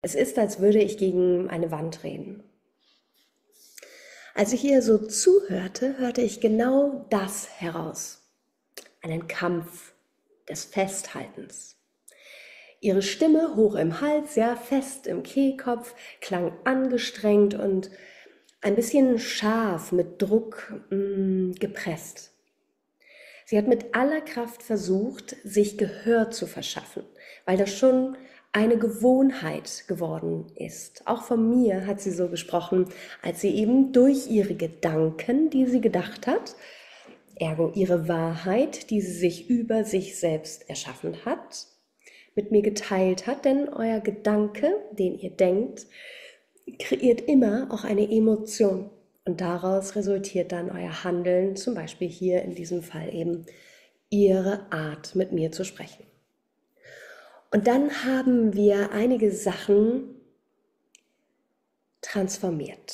Es ist, als würde ich gegen eine Wand reden. Als ich ihr so zuhörte, hörte ich genau das heraus. Einen Kampf des Festhaltens. Ihre Stimme hoch im Hals, ja fest im Kehlkopf, klang angestrengt und ein bisschen scharf mit Druck gepresst. Sie hat mit aller Kraft versucht, sich Gehör zu verschaffen, weil das schon eine Gewohnheit geworden ist. Auch von mir hat sie so gesprochen, als sie eben durch ihre Gedanken, die sie gedacht hat, ergo ihre Wahrheit, die sie sich über sich selbst erschaffen hat, mit mir geteilt hat, denn euer Gedanke, den ihr denkt, kreiert immer auch eine Emotion. Und daraus resultiert dann euer Handeln, zum Beispiel hier in diesem Fall eben ihre Art, mit mir zu sprechen. Und dann haben wir einige Sachen transformiert.